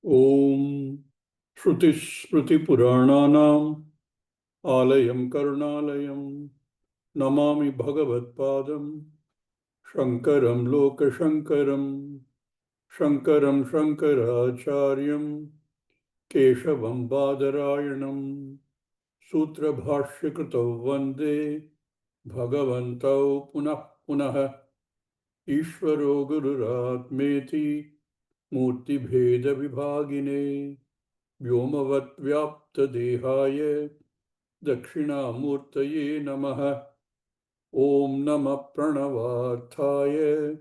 Om Shruti Smriti Purananam Alayam Karunalayam Namami Bhagavat Padam Shankaram Loka Shankaram Shankaracharyam Keshavam Badarayanam Sutra Bhashyakritav Vande Bhagavantau Punah Punah Ishvaro Gururatmeti Murti Bheda Vibhagine Vyomavat Vyapta Dehaye Dakshinamurtaye Namaha Om Namah Pranavarthaye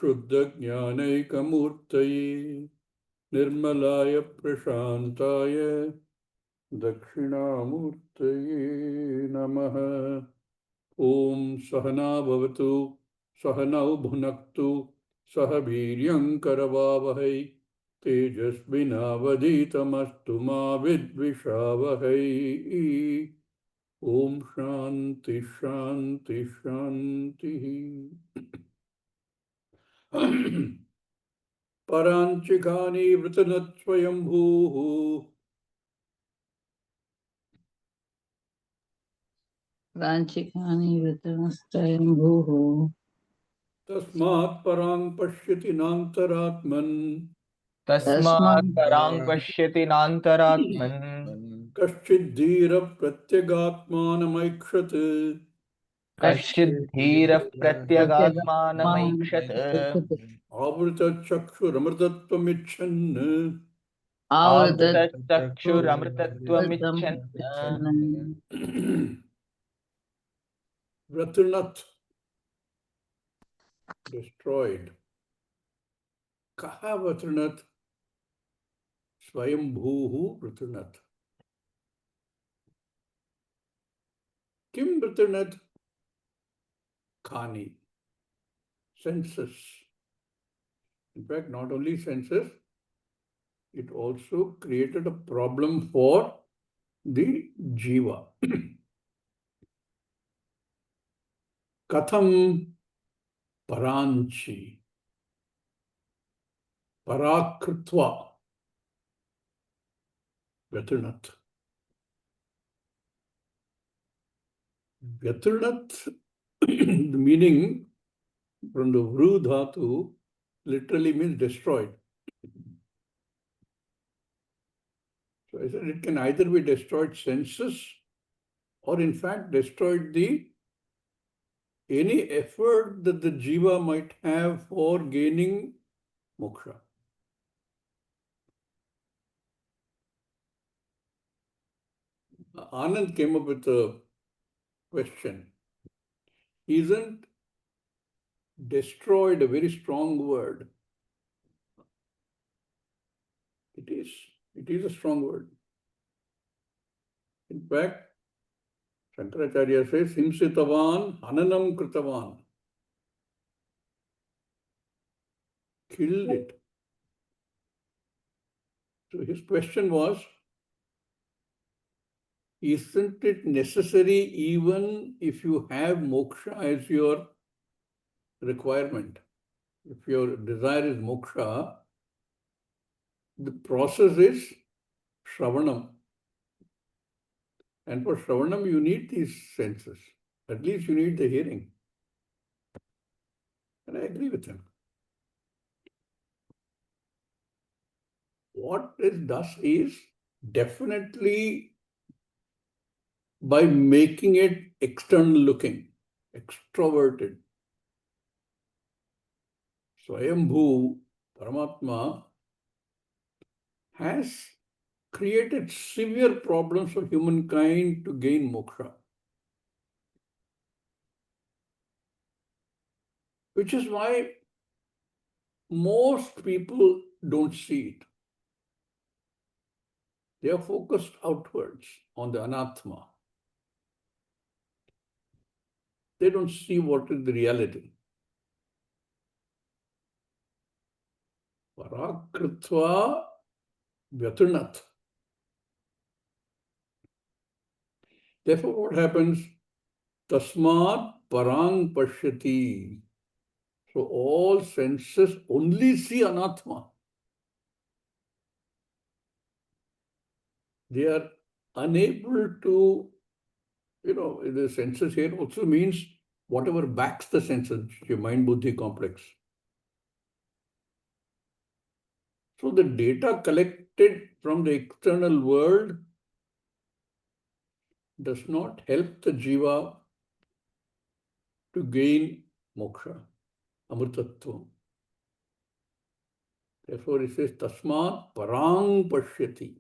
Shuddha Jnanaikamurtaye Nirmalaya Prashantaye Dakshinamurtaye Namaha Om Sahana Bhavatu Sahanau Bhunaktu Sahabhiryam Karavavahai Tejasvinavaditamastu ma vidvishavahai. Om Shanti Shanti Shanti. Paranchikani Vritanatsvayambhuhu Ranchikani Vitanastayambhuhu Tasmat Parang Pashyati Nantaratman Tasmat parang pashyati nantaratman Kaschid Dhira Pratyagatmanamaikshat Kashchid dhira pratyagatmanamaikshat Avrita Chakshuramartattvamichan Avritat chakshuramritattvamichan Vratirnath, destroyed. Kaha Vratirnath? Swayambhuhu Vratirnath. Kim Vratirnath? Khani. Senses. In fact, not only senses, it also created a problem for the jiva. Katham paranchi. Parakrutva. Vratirnath. Vratirnath, the meaning from the Vru Dhatu literally means destroyed. So I said it can either be destroyed senses or in fact destroyed any effort that the jiva might have for gaining moksha. Anand came up with a question. Isn't destroyed a very strong word? It is. It is a strong word. In fact, Shankaracharya says, Himsitavan Hananam Kritavan. Killed it. So his question was, isn't it necessary even if you have moksha as your requirement? If your desire is moksha, the process is Shravanam. And for Shravanam, you need these senses. At least you need the hearing. And I agree with him. What it does is definitely by making it external looking, extroverted. Swayambhu, Paramatma, has created severe problems for humankind to gain moksha. Which is why most people don't see it. They are focused outwards on the anatma. They don't see what is the reality. Parakritva Vyatirnath. Therefore, what happens? Tasmat parang pashyati. So all senses only see anatma. They are unable to, the senses here also means whatever backs the senses, your mind buddhi complex. So the data collected from the external world does not help the jiva to gain moksha, amrtatvam. Therefore, it says, tasmat parang pashyati.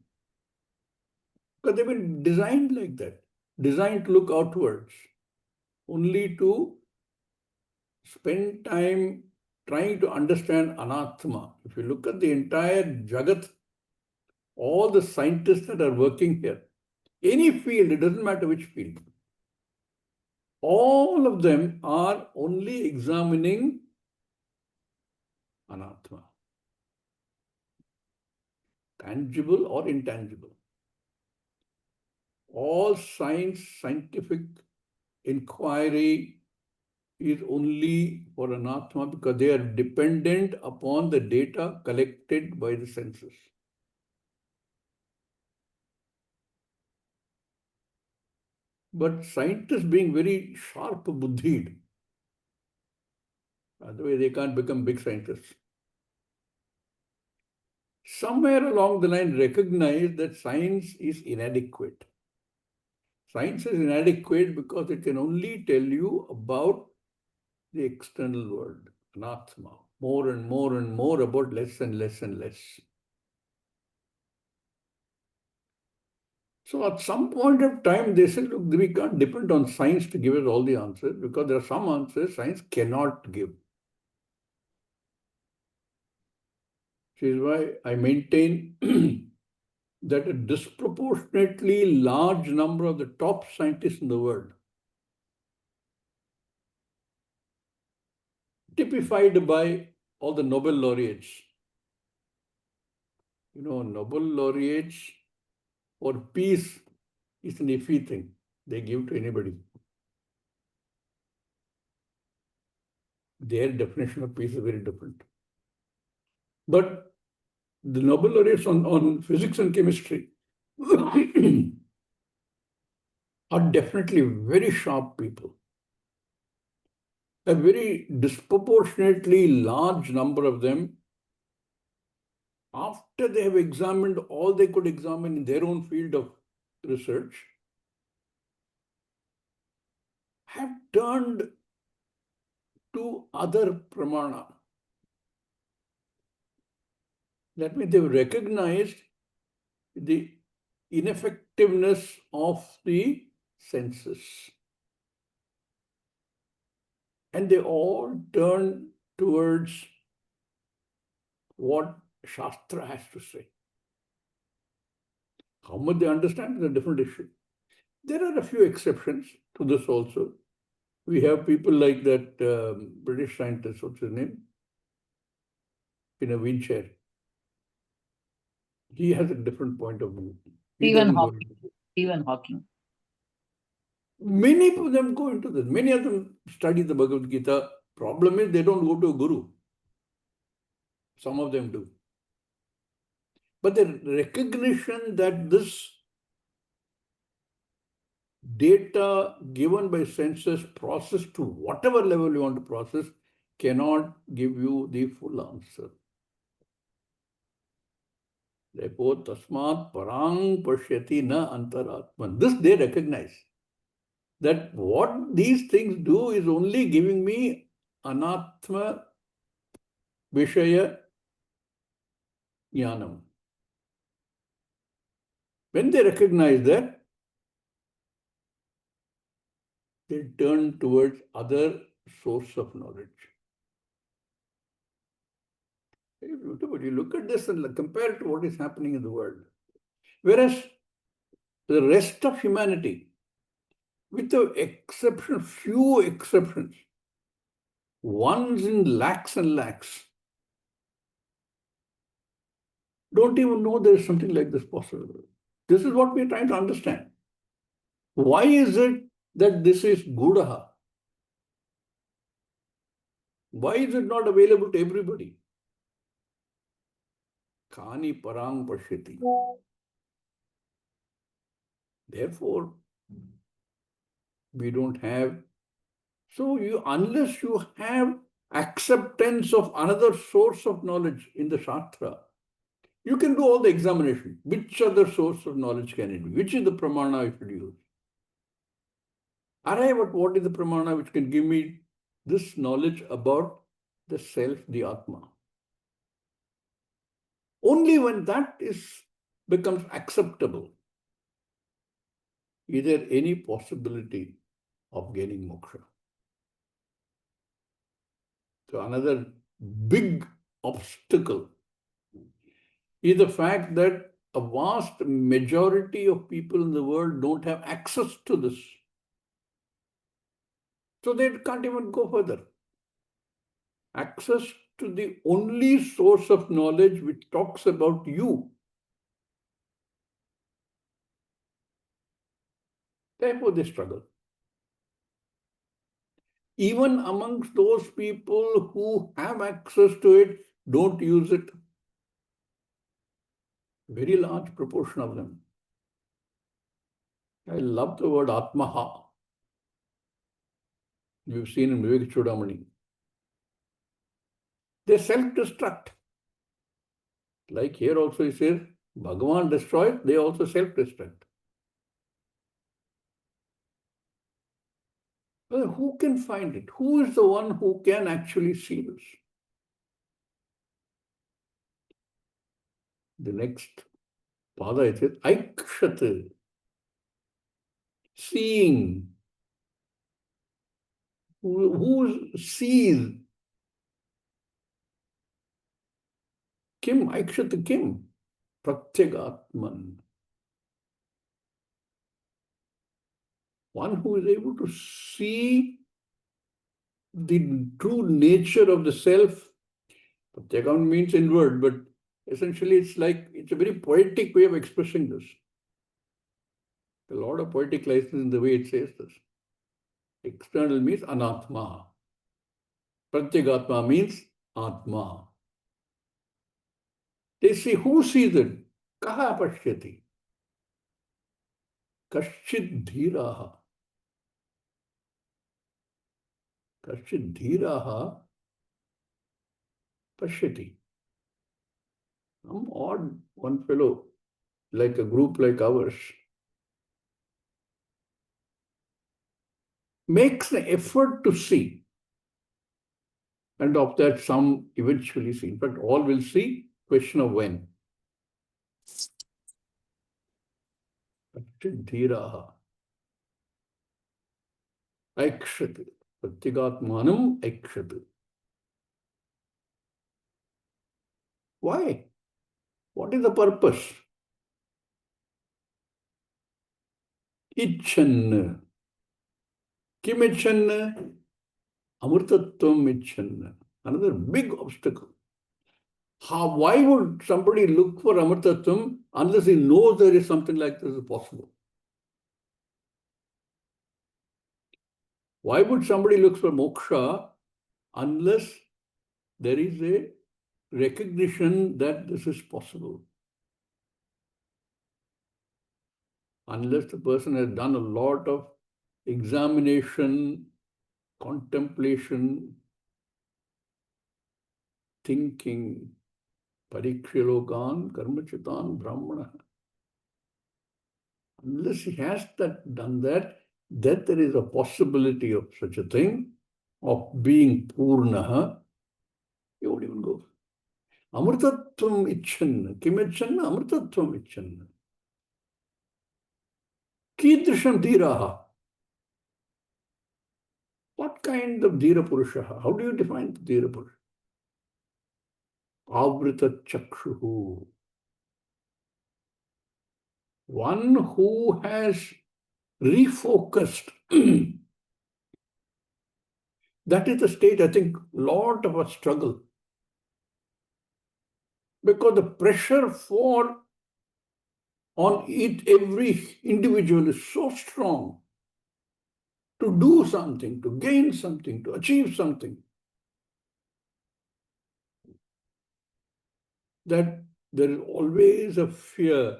Because they've been designed like that, designed to look outwards, only to spend time trying to understand anatma. If you look at the entire jagat, all the scientists that are working here, any field, it doesn't matter which field, all of them are only examining anatma, tangible or intangible. All science, scientific inquiry is only for anatma because they are dependent upon the data collected by the senses. But scientists being very sharp buddhied, otherwise they can't become big scientists. Somewhere along the line recognize that science is inadequate. Science is inadequate because it can only tell you about the external world, anatma, more and more and more about less and less and less. So at some point of time, they said, look, we can't depend on science to give us all the answers because there are some answers science cannot give. Which is why I maintain that a disproportionately large number of the top scientists in the world, typified by all the Nobel laureates. Nobel laureates for peace is an iffy thing they give to anybody. Their definition of peace is very different. But the Nobel laureates on physics and chemistry are definitely very sharp people. A very disproportionately large number of them, after they have examined all they could examine in their own field of research, have turned to other pramana. That means they've recognized the ineffectiveness of the senses. And they all turn towards what Shastra has to say. How much they understand is a different issue. There are a few exceptions to this also. We have people like that British scientist, what's his name? In a wheelchair. He has a different point of view. Stephen Hawking. Many of them go into this. Many of them study the Bhagavad Gita. Problem is they don't go to a guru. Some of them do. But the recognition that this data given by senses processed to whatever level you want to process cannot give you the full answer. Therefore, tasmat parang pashyati na antaratman. This they recognize. That what these things do is only giving me anatma vishaya jnanam. When they recognize that, they turn towards other source of knowledge. Very beautiful. You look at this and compare it to what is happening in the world. Whereas the rest of humanity, with the exception, few exceptions, ones in lakhs and lakhs, don't even know there is something like this possible. This is what we are trying to understand. Why is it that this is gudaha? Why is it not available to everybody? Kani parang pashyati. Therefore, we don't have. So unless you have acceptance of another source of knowledge in the Shastra, you can do all the examination. Which other source of knowledge can it be? Which is the pramana I should use? Arrive at what is the pramana which can give me this knowledge about the self, the Atma. Only when that becomes acceptable is there any possibility of gaining moksha. So another big obstacle is the fact that a vast majority of people in the world don't have access to this. So they can't even go further. Access to the only source of knowledge which talks about you. Therefore, they struggle. Even amongst those people who have access to it, don't use it. Very large proportion of them. I love the word Atmaha. You've seen in Vivek Chudamani. They self-destruct. Like here also he says, Bhagavan destroys, they also self-destruct. Well, who can find it? Who is the one who can actually see this? The next pada it says, Aikshat, seeing. Who sees? Kim, Aikshat Kim? Pratyagatman. One who is able to see the true nature of the self. Pratyagatman means inward, but essentially it's a very poetic way of expressing this. A lot of poetic license in the way it says this. External means anatma. Pratyagatma means atma. They say, who sees it? Kaha pashyati? Kaschid dhiraha. Kaschid dhiraha pashyati. Some odd one fellow, like a group like ours, makes the effort to see. And of that, some eventually see. In fact, all will see. Question of when. Dhiraha. Aikshati. Pratyagatmanam aikshati. Why? What is the purpose? Icchan. Kim icchan? Amrtatvam icchan. Another big obstacle. Why would somebody look for Amrtatvam unless he knows there is something like this possible? Why would somebody look for moksha unless there is a recognition that this is possible? Unless the person has done a lot of examination, contemplation, thinking, parikshalokan, karmachitan, brahmana. Unless he has done that, then there is a possibility of such a thing, of being purnaha. You won't even go. Amrtatvam icchan. Kim icchan? Amrtatvam icchan. Kidrisham dhiraha. What kind of dhira purusha? How do you define the dhira purusha? Avrita chakshuhu. One who has refocused. That is the stage, I think, lot of us struggle. Because the pressure on every individual is so strong to do something, to gain something, to achieve something, that there is always a fear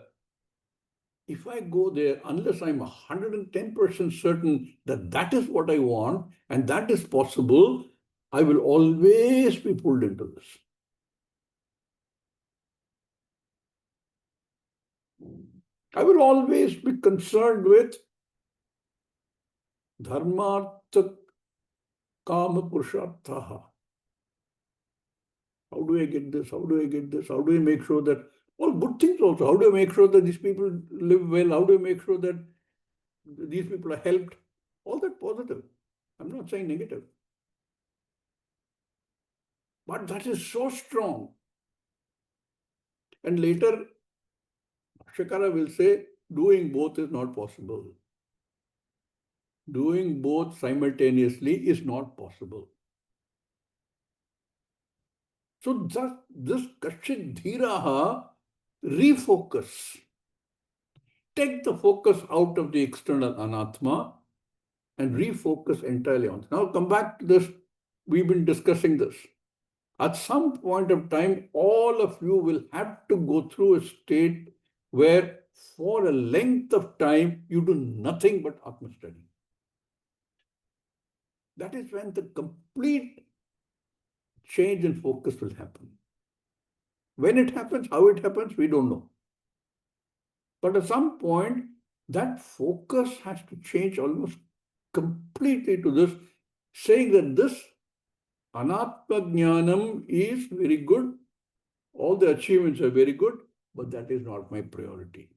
if I go there, unless I'm 110% certain that that is what I want and that is possible, I will always be pulled into this. I will always be concerned with dharmartha kama purusharthaha. How do I get this? How do I get this? How do I make sure that all good things also? How do I make sure that these people live well? How do I make sure that these people are helped? All that positive. I'm not saying negative. But that is so strong. And later, Shakara will say, doing both is not possible. Doing both simultaneously is not possible. So this Kashit Dhiraha, refocus. Take the focus out of the external anatma and refocus entirely on. Now come back to this. We've been discussing this. At some point of time, all of you will have to go through a state where for a length of time, you do nothing but Atma study. That is when the complete change in focus will happen. When it happens, how it happens, we don't know. But at some point, that focus has to change almost completely to this, saying that this Anatma Jnanam is very good, all the achievements are very good, but that is not my priority.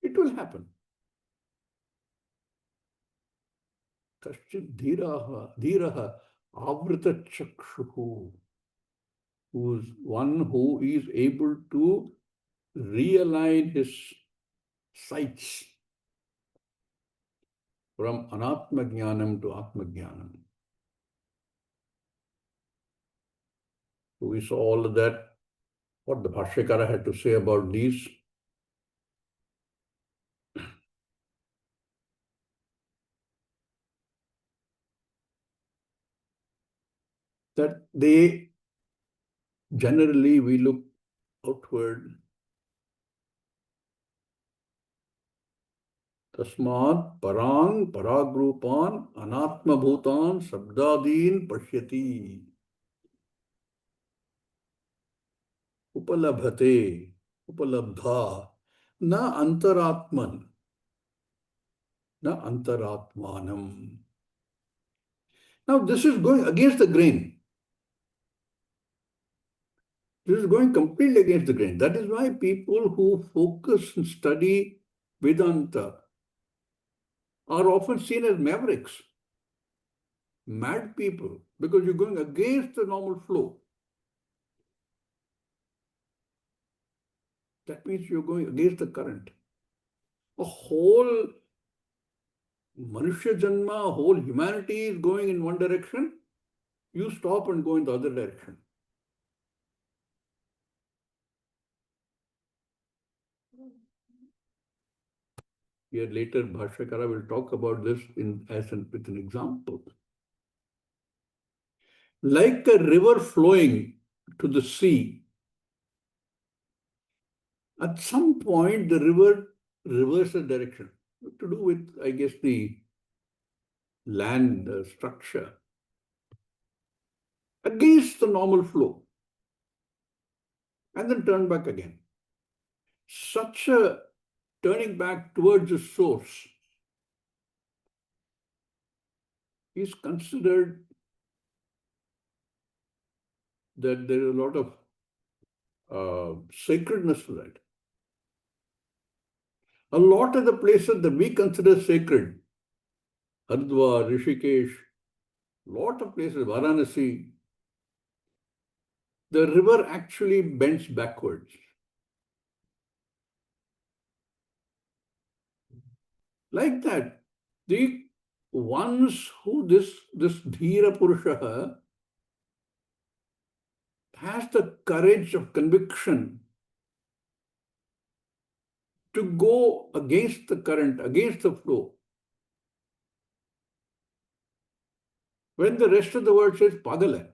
It will happen. Kashchit dhiraha avrita chakshuhu, who's one who is able to realign his sights from Anatma Jnanam to Atma Jnanam. So we saw all of that, what the Bhashyakara had to say about these. That they generally we look outward. Tasmat parang paragrupan anatma bhutan sabdadin pashyati upalabhate upalabdha na antaratman na antaratmanam. Now this is going against the grain. This is going completely against the grain. That is why people who focus and study Vedanta are often seen as mavericks, mad people, because you're going against the normal flow. That means you're going against the current. A whole Manushya Janma, whole humanity is going in one direction. You stop and go in the other direction. Here later, Bhashyakara will talk about this with an example. Like a river flowing to the sea, at some point the river reverses direction. To do with, I guess, the land structure against the normal flow and then turn back again. Such a turning back towards the source is considered that there is a lot of sacredness to that. A lot of the places that we consider sacred, Haridwar, Rishikesh, lot of places, Varanasi, the river actually bends backwards. Like that, the ones who this Dhira Purusha has the courage of conviction to go against the current, against the flow. When the rest of the world says, Pagal hai,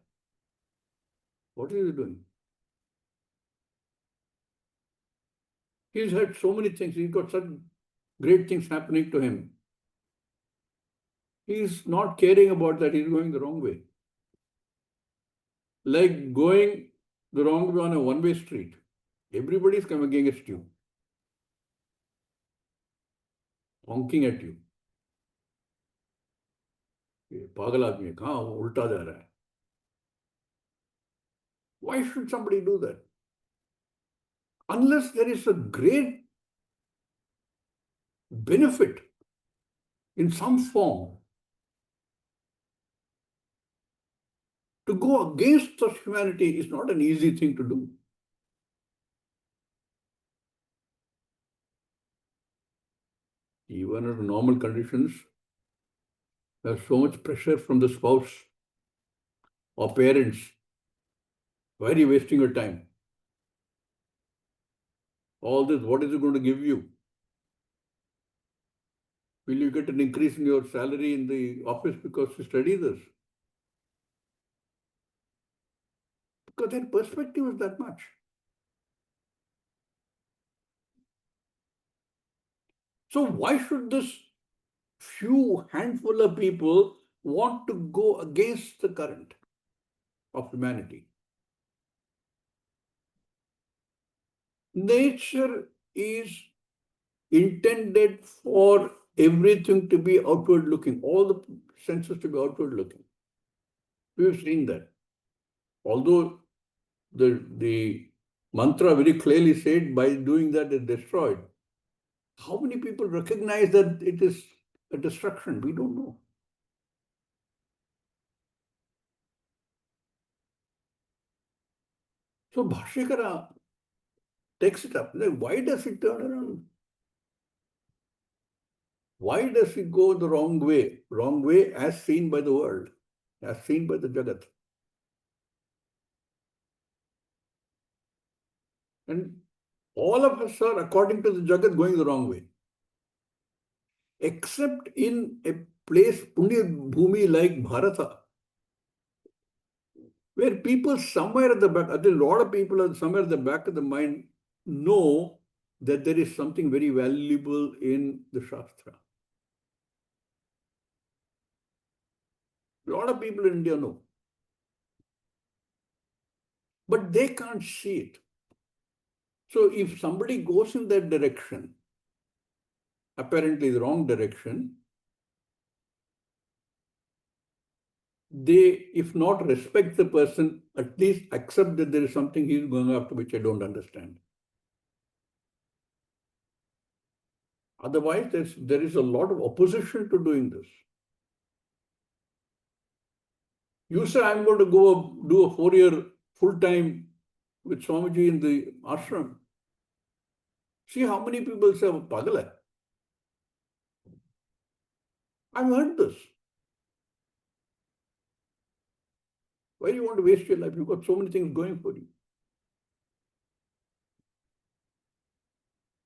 what is he doing? He's had so many things. He's got such great things happening to him. He's not caring about that. He's going the wrong way. Like going the wrong way on a one-way street. Everybody's coming against you. Honking at you. ये पागल आदमी है, कहाँ उल्टा जा रहा है. Why should somebody do that? Unless there is a great benefit in some form. To go against such humanity is not an easy thing to do. Even under normal conditions, there's so much pressure from the spouse or parents. Why are you wasting your time? All this, what is it going to give you? Will you get an increase in your salary in the office because you study this? Because their perspective is that much. So why should this few handful of people want to go against the current of humanity? Nature is intended for everything to be outward looking, all the senses to be outward looking. We've seen that. Although the mantra very clearly said by doing that is destroyed. How many people recognize that it is a destruction? We don't know. So Bhashyakara takes it up. Like, why does he turn around? Why does he go the wrong way? Wrong way as seen by the world, as seen by the Jagat. And all of us are, according to the Jagat, going the wrong way. Except in a place, Punya Bhumi like Bharata, where people somewhere at the back, a lot of people are somewhere at the back of the mind know that there is something very valuable in the Shastra. A lot of people in India know. But they can't see it. So if somebody goes in that direction, apparently the wrong direction, they, if not respect the person, at least accept that there is something he's going after which I don't understand. Otherwise, there is a lot of opposition to doing this. You say, I'm going to go do a 4-year full-time with Swamiji in the ashram. See how many people say, Pagal hai. I've heard this. Why do you want to waste your life? You've got so many things going for you.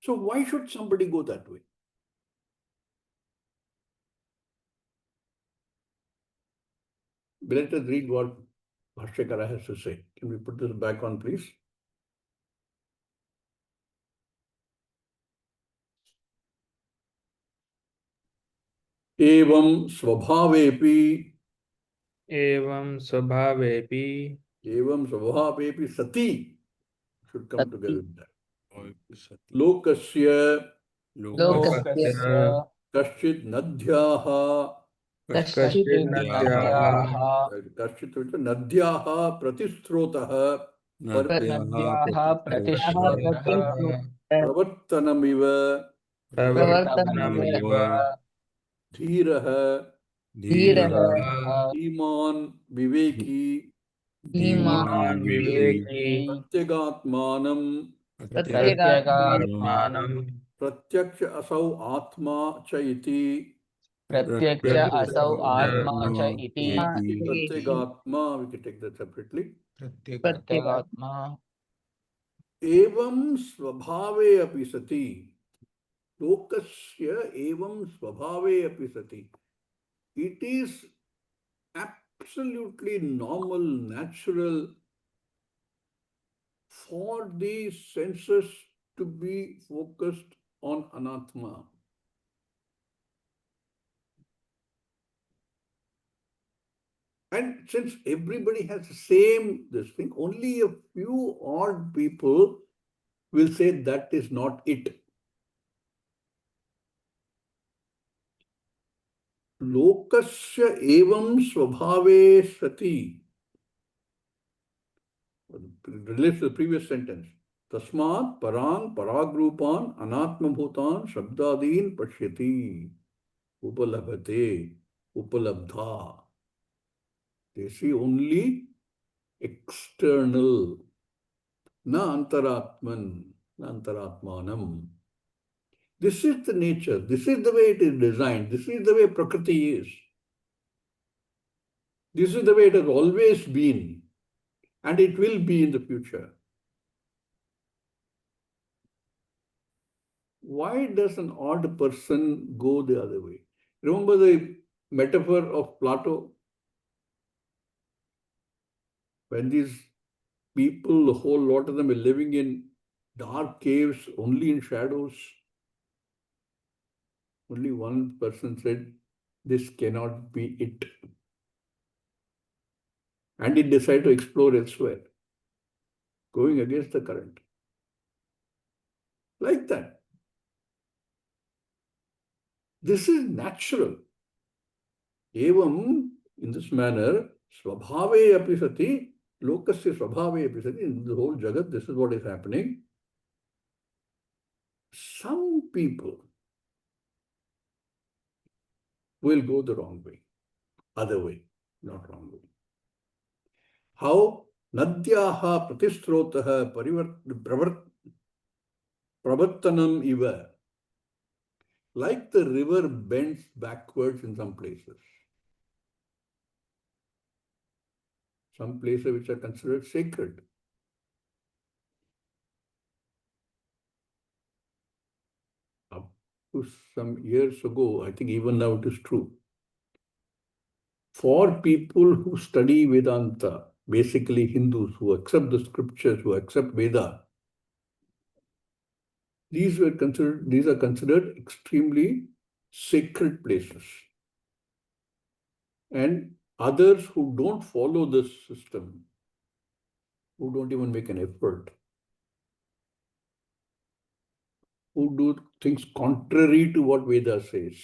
So why should somebody go that way? Let us read what Bhashyakara has to say. Can we put this back on, please? Evam svabhavepi. Evam svabhavepi. Evam svabhavepi sati. Should come together with that. Sati. Lokasya Lokasya kaschid nadhyaha. कश्चित् नद्याः Kaschid nadhyaha pratisthrotaha. नद्याः प्रतिश्रुतः Pravartanamiva. प्रवर्तनमिव Dhiraha. धीरः Iman viveki. धीमान् विवेकी Pratyagatmanam. प्रत्यगात्मानं Pratyaksha asau atma cha iti. प्रत्यक्ष असौ आत्मा च इति Pratyagatma, we can take that separately. प्रत्यगात्मा Evam svabhave api sati. Lokasya evam svabhave api sati. It is absolutely normal, natural for the senses to be focused on anatma. And since everybody has the same this thing, only a few odd people will say that is not it. Lokasya evam svabhave sati. Relates to the previous sentence. Tasmat parang paragrupan anatma bhutan shabdadin pashyati. Upalabhate. Upalabdha. They see only external. Na antaratman. Na antaratmanam. This is the nature. This is the way it is designed. This is the way Prakriti is. This is the way it has always been. And it will be in the future. Why does an odd person go the other way? Remember the metaphor of Plato? When these people, the whole lot of them, are living in dark caves, only in shadows. Only one person said, this cannot be it. And he decided to explore elsewhere, going against the current. Like that. This is natural. Evam, in this manner, svabhave api sati, lokasya svabhave api sati, in the whole jagat, this is what is happening. Some people will go the wrong way, other way, not wrong way. How? Nadyaha pratistrotaha pravartanam iva. Like the river bends backwards in some places. Some places which are considered sacred. Up to some years ago, I think even now it is true. For people who study Vedanta, basically Hindus who accept the scriptures, who accept Veda, these are considered extremely sacred places. And others who don't follow this system, who don't even make an effort, who do things contrary to what Veda says,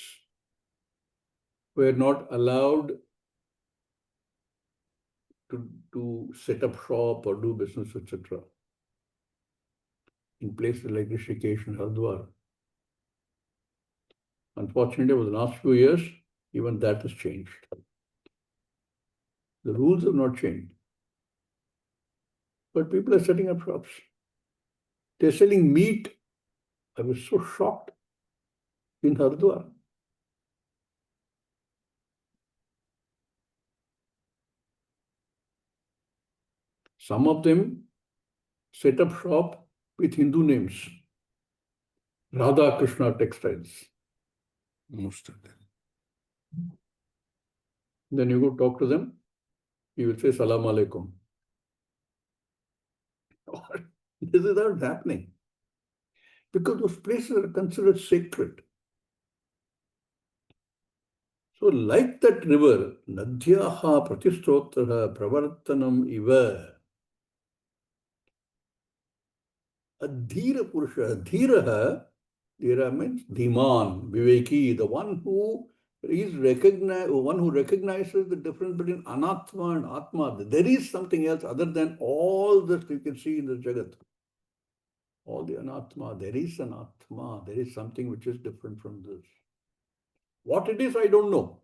were not allowed to set up shop or do business, etc. in places like Rishikesh and Hardwar. Unfortunately, over the last few years, even that has changed. The rules have not changed. But people are setting up shops. They're selling meat. I was so shocked in Hardwar. Some of them set up shop with Hindu names. Radha Krishna Textiles. Most of them. Then you go talk to them, he will say Salam Alaikum. This is not happening. Because those places are considered sacred. So like that river, Nadhyaha Pratistrotraha Pravartanam Iva, a Dhira Purusha, Dhiraha, Dhira means Dhiman, Viveki, the one who recognizes the difference between Anatma and Atma. There is something else other than all that you can see in the Jagat. All the Anatma, there is an Atma, there is something which is different from this. What it is, I don't know.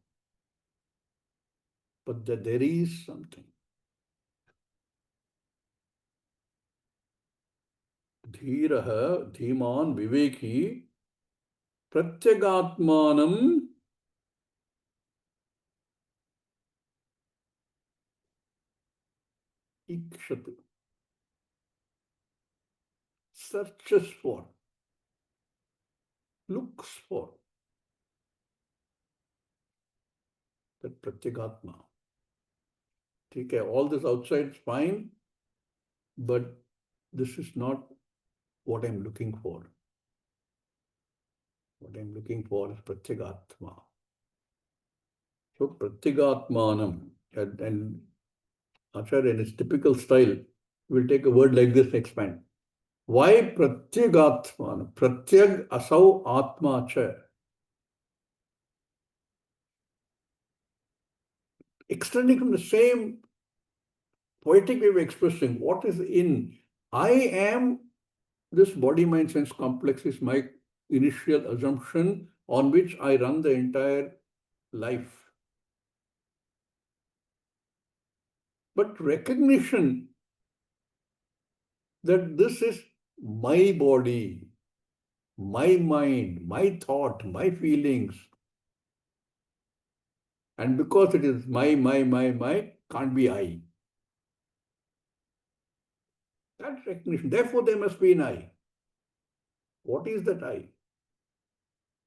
But that there is something. Dhiraha, Dhiman, Viveki, Pratyagatmanam Ikshatu. Searches for, looks for that Pratyagatma. Okay, all this outside is fine, but this is not what I'm looking for. What I'm looking for is Pratyagatma. So Pratyagatmanam, and Acharya in his typical style will take a word like this and expand. Why Pratyagatmanam? Pratyag asau atma cha. Extending from the same poetic way of expressing what is in. I am this body, mind, sense complex is my initial assumption on which I run the entire life. But recognition that this is my body, my mind, my thought, my feelings. And because it is my, can't be I. That recognition. Therefore, there must be an I. What is that I?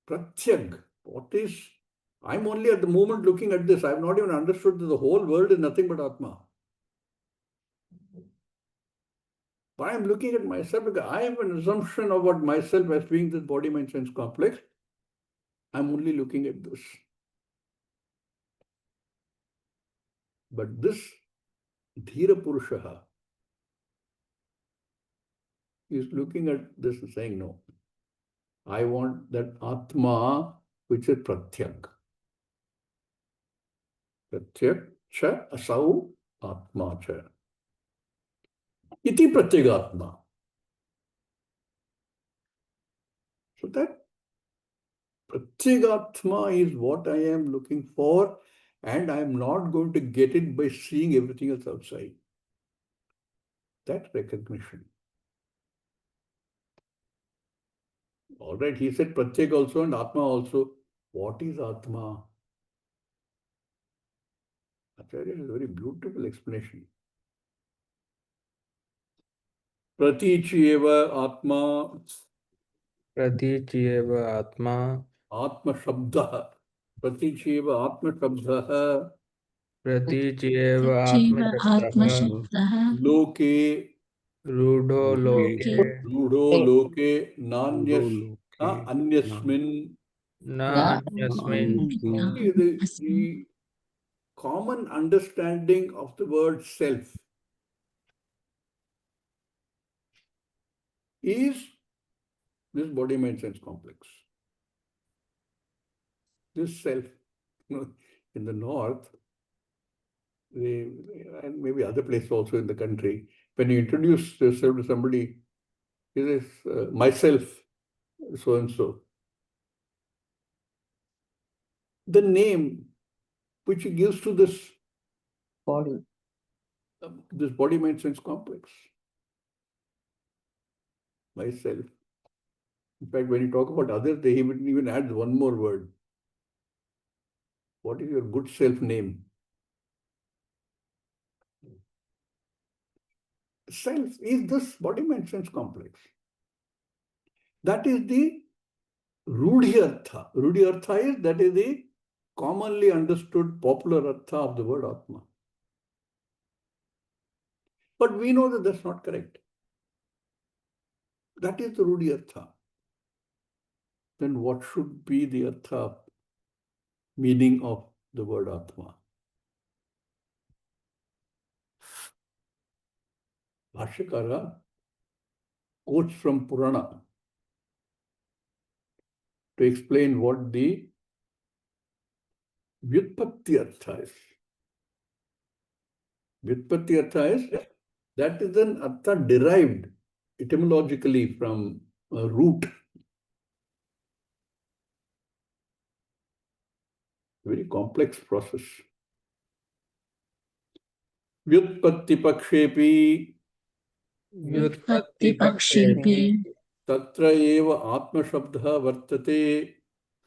Pratyag. What is? I'm only at the moment looking at this. I've not even understood that the whole world is nothing but Atma. But I'm looking at myself because I have an assumption about myself as being this body, mind, sense complex. I'm only looking at this. But this Dhira Purushaha is looking at this and saying, no, I want that Atma which is Pratyag. Pratyag cha asau Atma cha. Iti Pratyagatma. So that Pratyagatma is what I am looking for, and I am not going to get it by seeing everything else outside. That recognition. All right, he said Pratyag also and Atma also. What is Atma? Acharya has a very beautiful explanation. Pratichiyeva Atma. प्रतीच्येव आत्मा Atma Shabda. Pratichiyeva Atma Shabda. प्रतीच्येव जीव आत्मशब्दः आत्मशब्दः Loke. रूढो लोके लोके Rudo Loke. Nanyas. Loke. Anyasmin. न न अन्यस्मिन् See, the common understanding of the word self is this body, mind, sense complex. This self, in the north, and maybe other places also in the country, when you introduce yourself to somebody, it is myself, so and so. The name which he gives to this body. this body, mind, sense complex. Myself. In fact, when you talk about others, they even add one more word. What is your good self name? Self is this body, mind, sense complex. That is the Rudhyartha. Rudhyartha is, that is the commonly understood popular artha of the word Atma. But we know that that's not correct. That is the Rudhyartha. Then what should be the artha, meaning of the word Atma? Bhashyakara quotes from Purana to explain what the Vyutpatti artha is. Vyutpatti artha is, that is an artha derived etymologically from a root. Very complex process. Vyutpatti pakshepi व्युत्पत्तिपक्षेऽपि तत्र एव आत्मशब्दः वर्तते.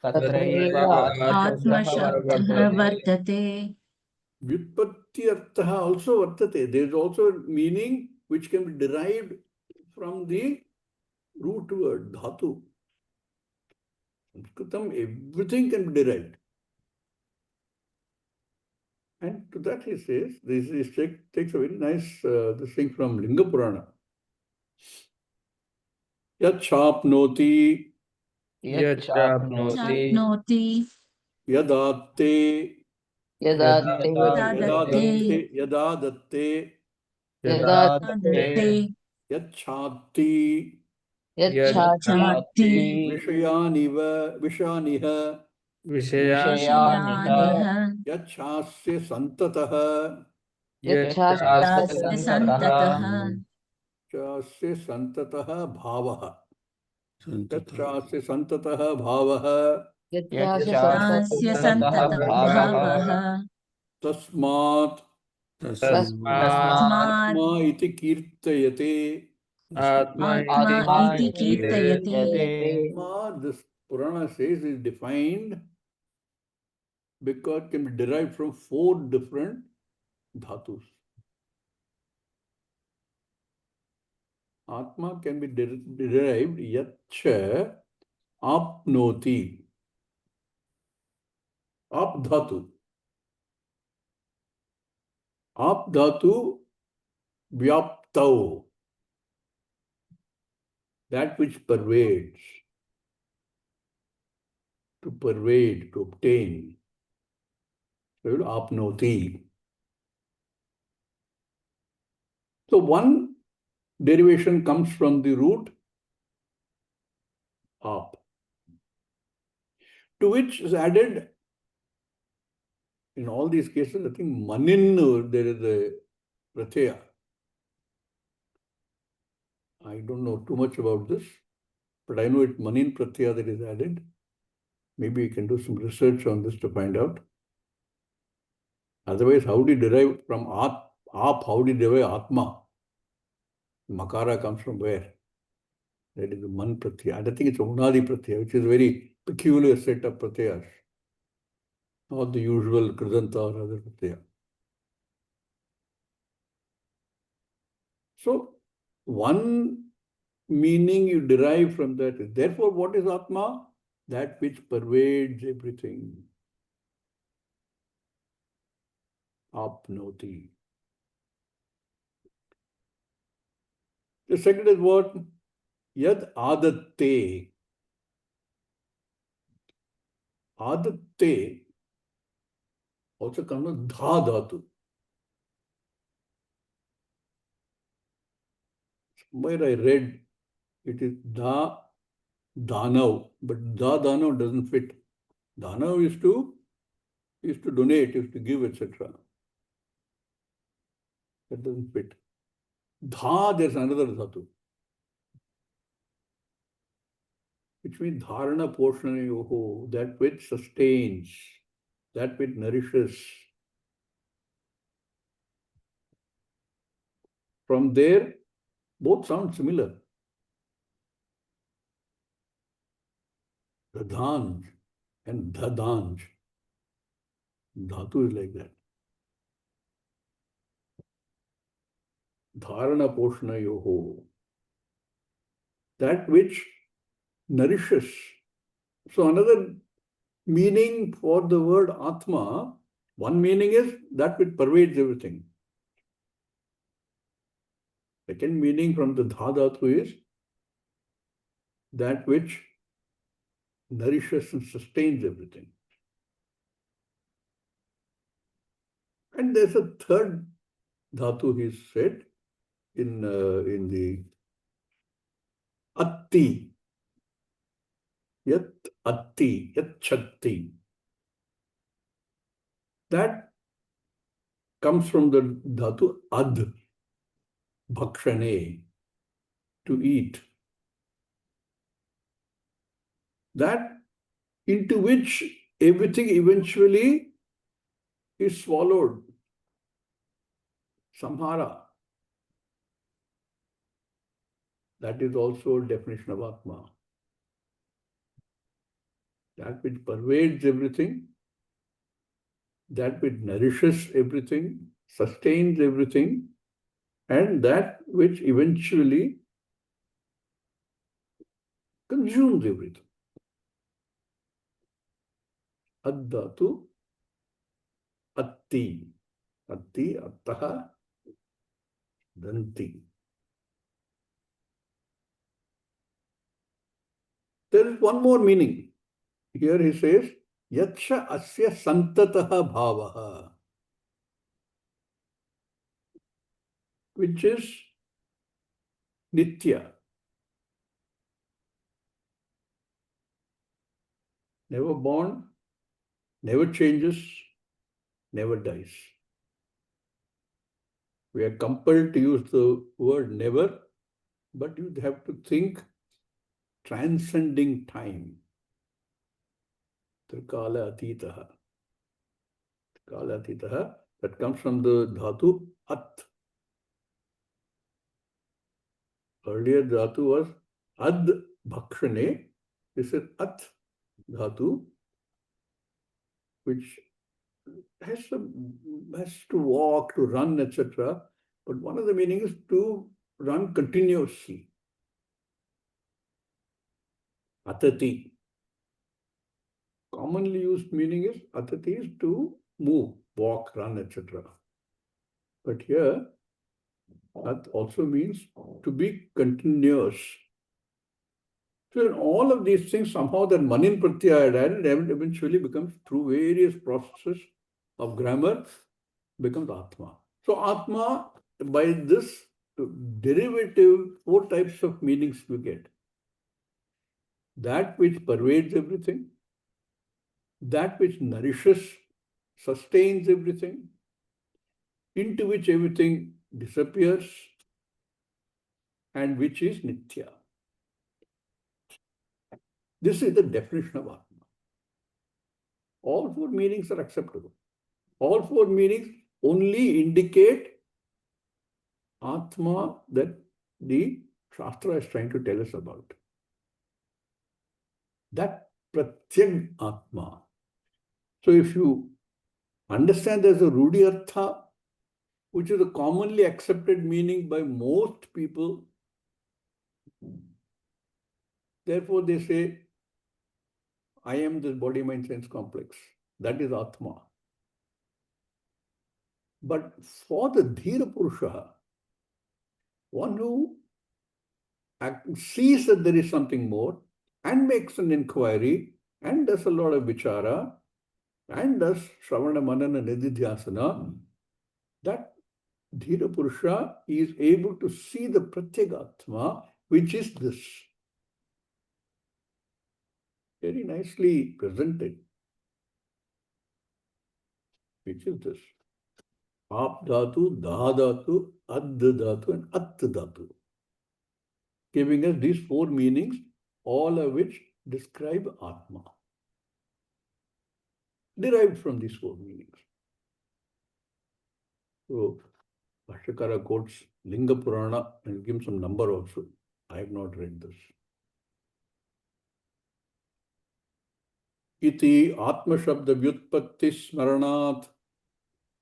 तत्रैव तत्रैव आत्मशब्दः आत्मशब्दः वर्तते. वर्तते. Vyutpatti artha also vartate. There is also a meaning which can be derived from the root word, dhatu. Sanskritam, everything can be derived. And to that he says, this takes a very nice this thing from Linga Purana. Yachapnoti, Yachapnoti. Chapnoti. Yadatte, Yadatte. Yadatte. Yadadatte, Yadatte. Yachati, Yachati. Yachati. Vishayaniva, Vishaniha, Vishaya Vishayaniha. Vishayaniha. Yachasya Santataha, Yachasya Yachasya santataha. santataha. Yachasya Santataha Bhavaha. Santata. Yachasya Santataha Bhavaha. Yachasya Yachasya santataha santataha bhavaha. bhavaha. Tasmat Tasma. Tasmat. Tasmat Atma iti Kirtayate. Atma Atma Atma iti iti kirtayati. kirtayate. Atma, this Purana says, is defined because it can be derived from 4 different dhatus. Atma can be derived yacha apnoti. Ap dhatu. Ap dhatu vyaptau. That which pervades. To pervade, to obtain. So apnoti. So one derivation comes from the root ap, to which is added, in all these cases, I think manin, there is a pratyaya. I don't know too much about this, but I know it's manin pratyaya that is added. Maybe you can do some research on this to find out. Otherwise, how do you derive from ap, how do you derive atma? Makara comes from where? That is the man pratyaya. And I think it's unadi pratyaya, which is a very peculiar set of pratyayas. Not the usual kridanta or other pratyaya. So, one meaning you derive from that is, therefore, what is Atma? That which pervades everything. Apnoti. The second is what? Yad adatte. Adatte also comes with dha dhatu. Somewhere I read it is da danav, but da danav doesn't fit. Danav is to donate, is to give, etc. That doesn't fit. Dha, there's another dhatu, which means dharana porshanayoho, that which sustains, that which nourishes. From there, both sound similar. Dadhanj and dhadanj. Dhatu is like that. Dharana porshanayoho, that which nourishes. So another meaning for the word Atma, one meaning is that which pervades everything. Second meaning from the Dha Dhatu is that which nourishes and sustains everything. And there's a third Dhatu, he said, in the Atti. Yat Atti, Yat Chatti. That comes from the Dhatu Ad, Bhakshane, to eat. That into which everything eventually is swallowed. Samhara. That is also a definition of Atma. That which pervades everything, that which nourishes everything, sustains everything, and that which eventually consumes everything. Addhatu, Atti. Atti, Attaha, Danti. There is one more meaning. Here he says, Yatsha asya santataha bhavaha, which is nitya. Never born, never changes, never dies. We are compelled to use the word never, but you have to think transcending time. Trikala atitaha. Trikala atitaha. That comes from the dhatu at. Earlier dhatu was ad bhakshane. This is at dhatu, which has to walk, to run, etc. But one of the meanings is to run continuously. Atati. Commonly used meaning is atati is to move, walk, run, etc. But here, that also means to be continuous. So in all of these things, somehow that manin pratyaya added eventually becomes, through various processes of grammar, becomes Atma. So Atma, by this derivative, 4 types of meanings we get. That which pervades everything, that which nourishes, sustains everything, into which everything disappears, and which is Nitya. This is the definition of Atma. All 4 meanings are acceptable. All 4 meanings only indicate Atma that the Shastra is trying to tell us about. That Pratyag Atma. So if you understand there's a Rudi Artha, which is a commonly accepted meaning by most people, therefore they say, I am this body, mind, sense complex. That is Atma. But for the Dhira Purusha, one who sees that there is something more and makes an inquiry and does a lot of vichara and does Shravana Manana Nididhyasana, that Dhira Purusha is able to see the Pratyagatma, which is this. Very nicely presented. Which is this. Ap dhatu, daha dhatu, ad dhatu, and at dhatu. Giving us these 4 meanings, all of which describe Atma. Derived from these 4 meanings. So, Bhashyakara quotes Linga Purana and gives some number also. I have not read this. Iti Atma Shabda Vyutpatti Smaranat.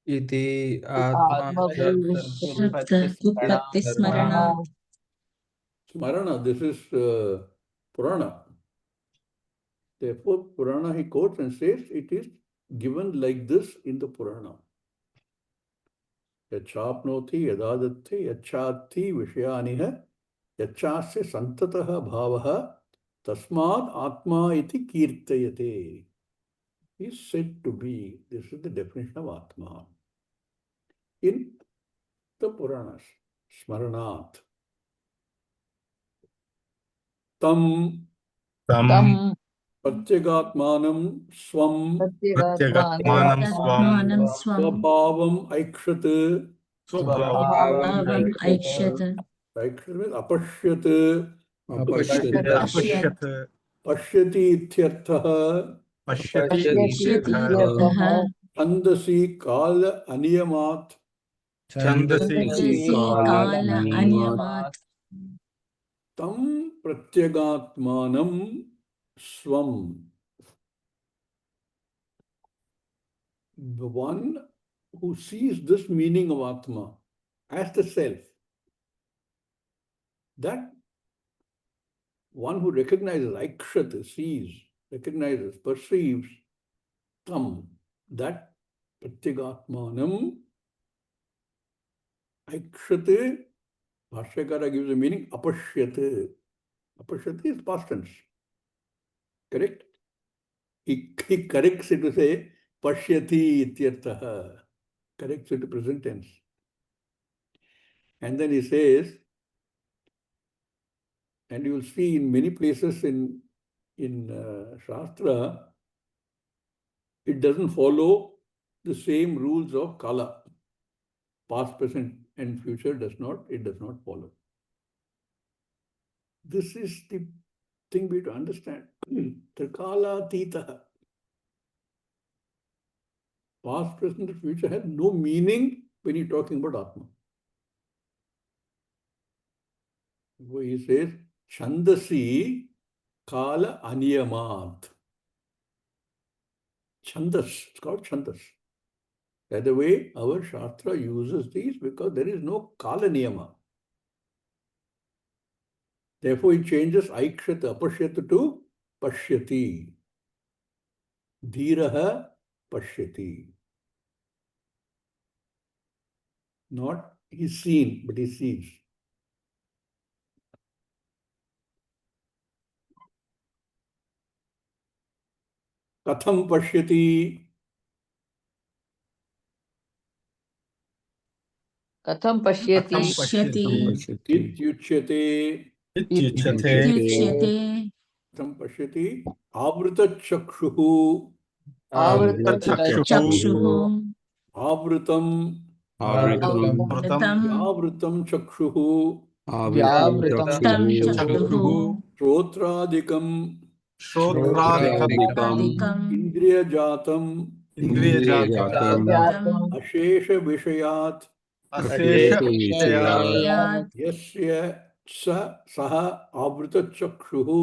Iti Atma Shabda Vyutpatti Smarana. Smarana, this is Purana. Therefore, Purana he quotes and says it is given like this in the Purana. Yachapnoti yadadatte yachati vishayaniha yachasya santataha bhavaha tasmad atma iti kirtayate. Is said to be. This is the definition of Atma. In the Puranas, Smaranat. Tam Tam Pratyagatmanam swam Pratyagatmanam swam Atmanam Swam Swabhavam Aikshat. Swabhavam Bhavam Aikshata. Aikshat means apashyat. Apashyat Pashyat Apashyat Pashyati ithyarthaha. Pashyati Pashyati ityartha Yataha Chandasi kala aniyamat. Chandasi Chandasi Kala Anyamat. Tam pratyagatmanam swam. The one who sees this meaning of Atma as the self, that one who recognizes, Aikshata, sees, recognizes, perceives, tam, that pratyagatmanam, Aikshate, Bhashyakara gives a meaning, apashyate. Apashyate is past tense. Correct? He corrects it to say pashyati ityartha. Corrects it to present tense. And then he says, and you will see in many places in Shastra, it doesn't follow the same rules of kala. Past, present, and future does not follow. This is the thing we have to understand. Trikala tita. Past, present, and future have no meaning when you're talking about Atma. So he says, Chandasi kala aniyamat. Chandas, it's called Chandas. By the way, our Shastra uses these because there is no kala niyama. Therefore, it changes aikshata, apashyata to pashyati. Dhiraha pashyati. Not he's seen, but he sees. Katham pashyati. Katham pashyati Pashyati. Ityuchyate. Ityuchyate. Katham pashyati. Avrita chakshuhu. Chakshuhu. Avritam. Avritam. Avritam chakshuhu. Vyavritam Chakshuhu. Shotradikam. Shrotrādikam. Indriya jatam. Ashesha vishayat. Yat. Yasya saha avrita chakshuhu.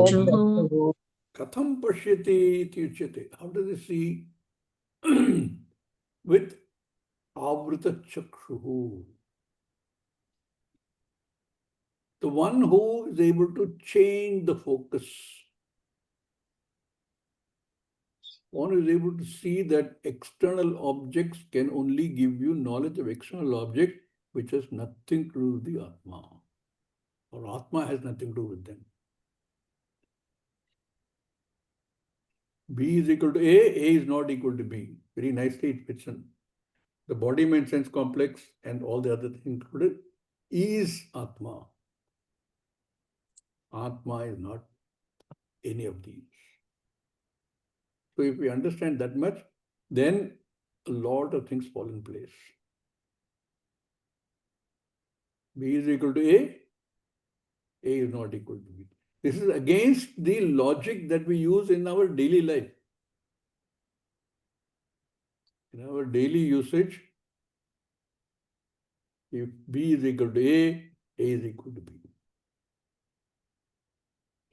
Avritam. Katham pashyati ityuchyate. How does he see with avrita chakshuhu? The one who is able to change the focus. One who is able to see that external objects can only give you knowledge of external object, which has nothing to do with the Atma. Or Atma has nothing to do with them. B is equal to A is not equal to B. Very nicely it fits in. The body, mind, sense complex and all the other things included is Atma. Atma is not any of these. So if we understand that much, then a lot of things fall in place. B is equal to A is not equal to B. This is against the logic that we use in our daily life. In our daily usage, if B is equal to A is equal to B.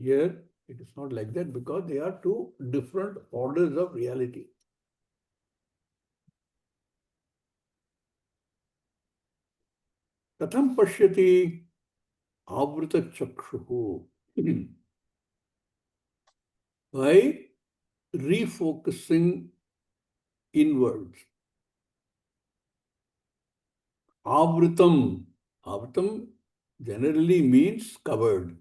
Here, it is not like that because they are two different orders of reality. Katham pashyati avrita chakshuhu. By refocusing inwards. Avritam. Avritam generally means covered.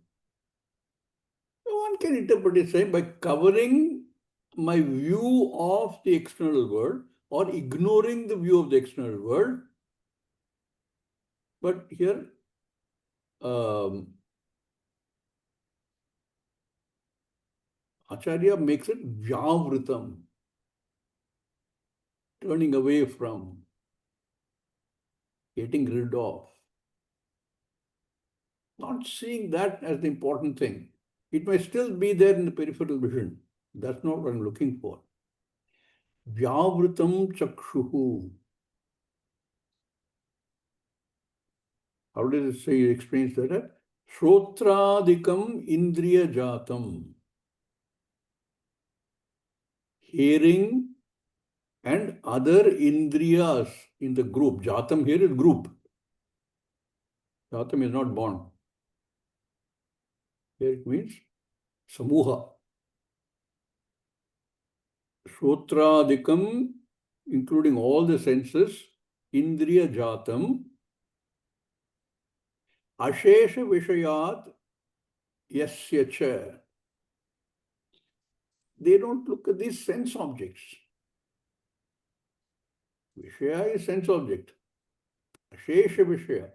One can interpret it saying by covering my view of the external world or ignoring the view of the external world. But here, Acharya makes it vyavritam, turning away from, getting rid of. Not seeing that as the important thing. It may still be there in the peripheral vision. That's not what I'm looking for. Vyavritam chakshuhu. How does it say? He explains that. Shrotradikam indriya jatam. Hearing and other indriyas in the group. Jatam here is group. Jatam is not born. Here it means samuha. Shotradikam, including all the senses, indriya jatam, ashesha vishayat yasya cha. They don't look at these sense objects. Vishaya is sense object. Ashesha Vishaya.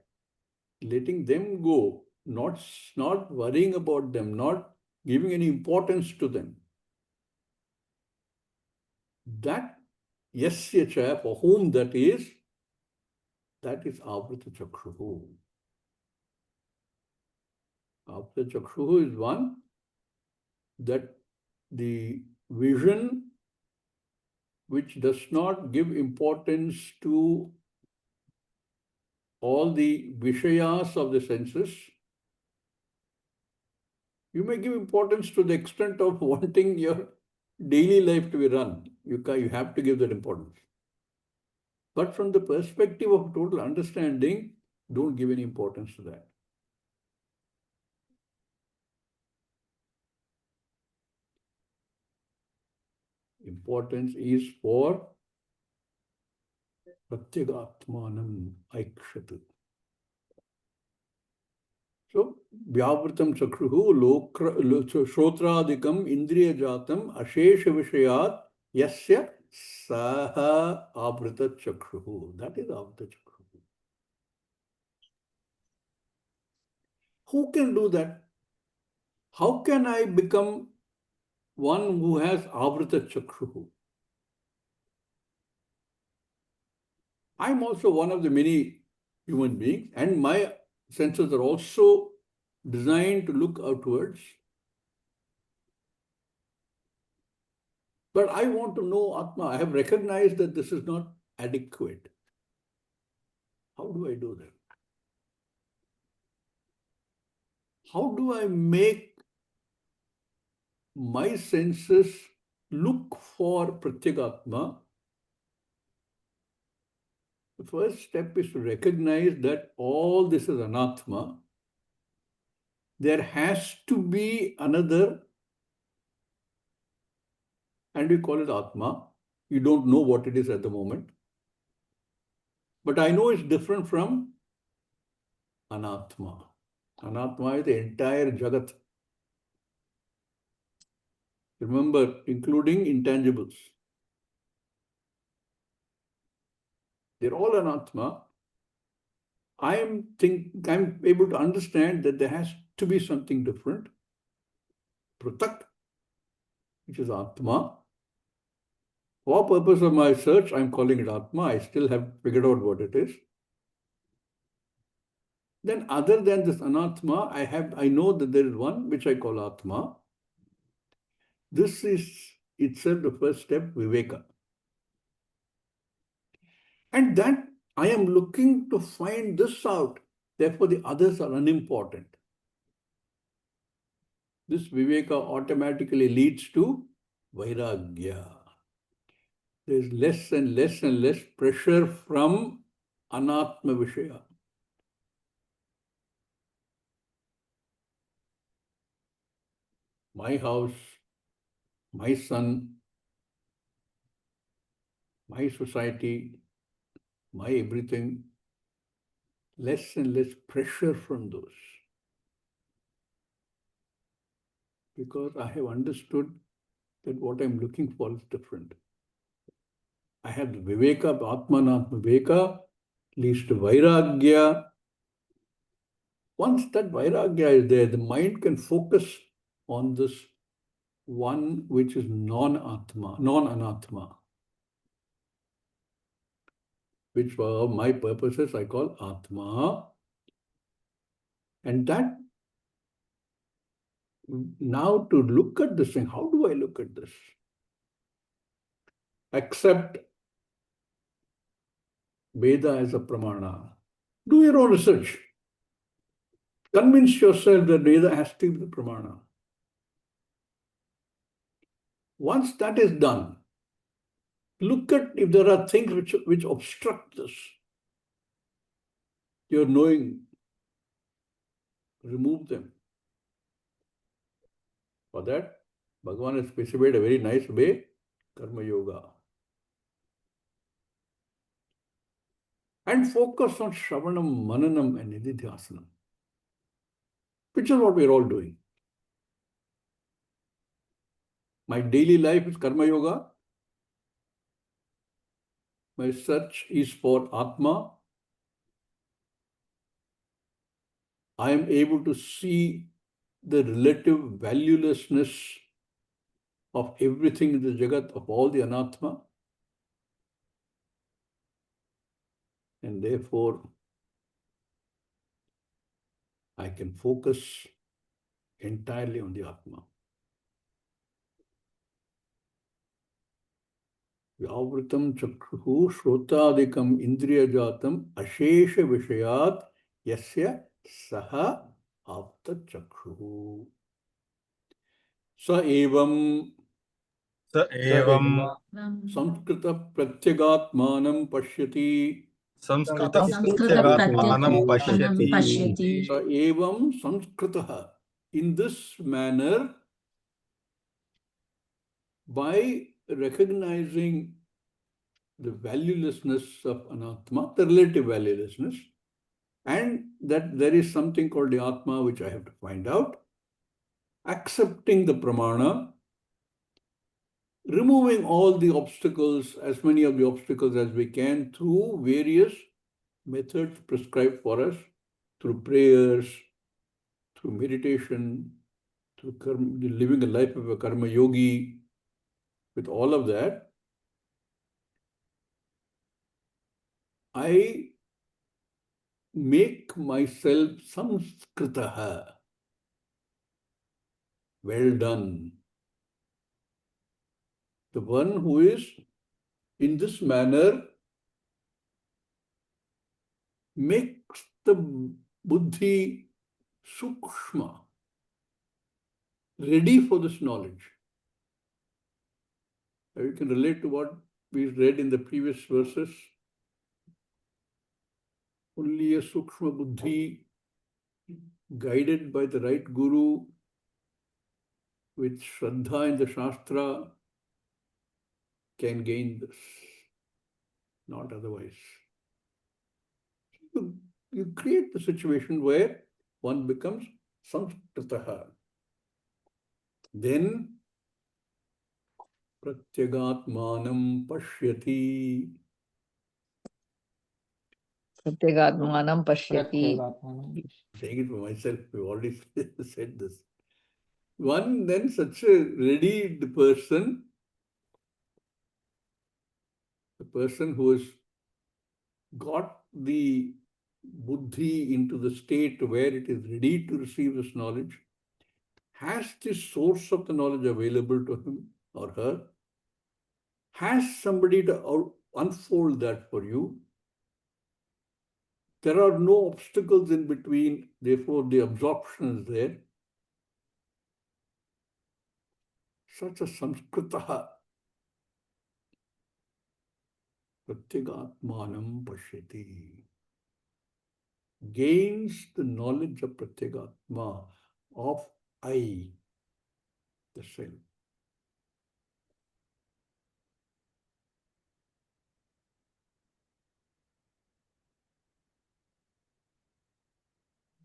Letting them go, not worrying about them, not giving any importance to them. That yasya cha, for whom that is avrita chakshuhu. Avrita chakshuhu is one that the vision which does not give importance to all the vishayas of the senses. You may give importance to the extent of wanting your daily life to be run. You have to give that importance. But from the perspective of total understanding, don't give any importance to that. Importance is for Pratyagatmanam Aikshatu. So, Vyavritam Chakruhu Shotradikam Indriya Jatam Ashesha Vishayat Yasya Saha Avrita Chakruhu. That is Avrita Chakruhu. Who can do that? How can I become one who has Avrita Chakruhu? I'm also one of the many human beings, and my senses are also designed to look outwards. But I want to know Atma. I have recognized that this is not adequate. How do I do that? How do I make my senses look for Pratyagatma? The first step is to recognize that all this is anatma. There has to be another, and we call it atma. You don't know what it is at the moment. But I know it's different from anatma. Anatma is the entire jagat. Remember, including intangibles. They're all anatma. I'm able to understand that there has to be something different. Pratak, which is atma. For purpose of my search, I'm calling it atma. I still have figured out what it is. Then other than this anatma, I know that there is one which I call atma. This is itself the first step, viveka. And that I am looking to find this out. Therefore, the others are unimportant. This viveka automatically leads to vairagya. There is less and less and less pressure from anatma vishaya. My house, my son, my society, my everything, less and less pressure from those. Because I have understood that what I'm looking for is different. I have the viveka, atmanatma viveka, leads to vairagya. Once that vairagya is there, the mind can focus on this one which is non-atma, non-anatma, which for my purposes I call atma. And that, now to look at this thing, how do I look at this? Accept Veda as a pramana. Do your own research. Convince yourself that Veda has to be the pramana. Once that is done, look at if there are things which obstruct this. Your knowing, remove them. For that, Bhagavan has specified a very nice way, Karma Yoga. And focus on Shravanam, Mananam and Nididhyasanam, which is what we're all doing. My daily life is Karma Yoga. My search is for Atma. I am able to see the relative valuelessness of everything in the Jagat, of all the Anatma. And therefore, I can focus entirely on the Atma. Vyavritam chakruhu shrotadikam indriyajatam ashesha vishayat yasya saha apta chakruhu. Sa evam स एवं samskrita pratyagatmanam pashyati. Sanskrit Samskrita प्रत्यगात्मानं Pratyagatmanam पश्यति Pashyati. Sa evam samskritaha. In this manner, by recognizing the valuelessness of anatma, the relative valuelessness, and that there is something called the atma which I have to find out, accepting the pramana, removing all the obstacles, as many of the obstacles as we can, through various methods prescribed for us, through prayers, through meditation, through living a life of a karma yogi. With all of that, I make myself samskritaha. Well done. The one who is in this manner makes the buddhi sukshma, ready for this knowledge. You can relate to what we read in the previous verses. Only a sukshma buddhi, guided by the right guru, with shraddha in the shastra, can gain this. Not otherwise. You create the situation where one becomes samskritaha. Then pratyagatmanam pashyati. Pratyagatmanam pashyati. Saying it for myself, we've already said this. One then such a ready person, the person who has got the buddhi into the state where it is ready to receive this knowledge, has the source of the knowledge available to him or her, has somebody to unfold that for you. There are no obstacles in between, therefore the absorption is there. Such a samskritaha pratyagatmanam pashyati gains the knowledge of pratyagatma, of I, the self.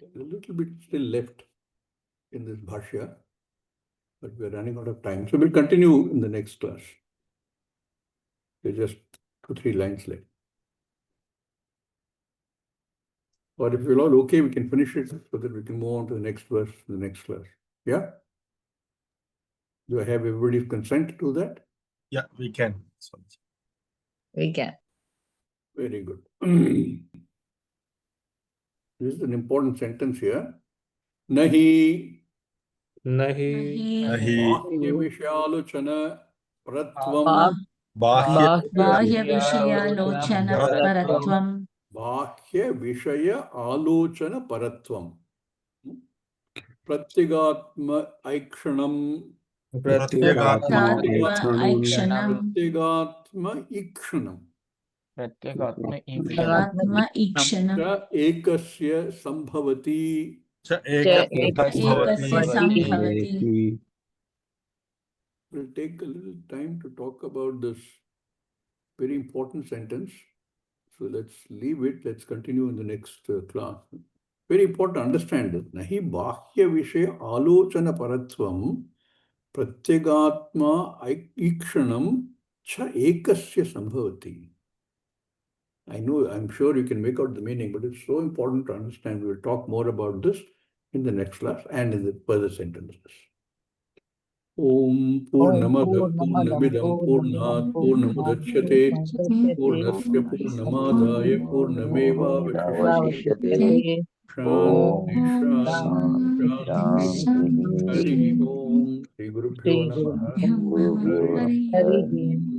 There's a little bit still left in this bhashya, but we're running out of time. So we'll continue in the next class. There's just 2-3 lines left. Or if you're all okay, we can finish it so that we can move on to the next verse in the next class. Yeah? Do I have everybody's consent to do that? Yeah, we can. We can. Very good. This is an important sentence here. Nahi नहीं Nahi bahya vishalochana paratvam bahya Bahya Vishayalochana Paratvam. bahya vishaya alochana paratvam pratyagatma aikshanam Tatva प्रत्यगात्मा Aikshanam. pratyagatma ikshanam Atma Ikshanam. cha ekasya sambhavati. च Cha एकस्य Ekasya भवति Sambhavati. We'll take a little time to talk about this very important sentence. So let's leave it. Let's continue in the next class. Very important to understand this. Nahi bahya vishaya alochana paratvam Pratyagatma ikshanam cha ekasya sambhavati. I know, I'm sure you can make out the meaning, but it's so important to understand. We'll talk more about this in the next class and in the further sentences. Om Purnamada Purnamidam Purnat Purnamudachyate Purnasya Purnamadaya Purnameva Vashishyate Shanti Shanti Shanti Hari Om Sri Gurubhyo Namaha Hari Hari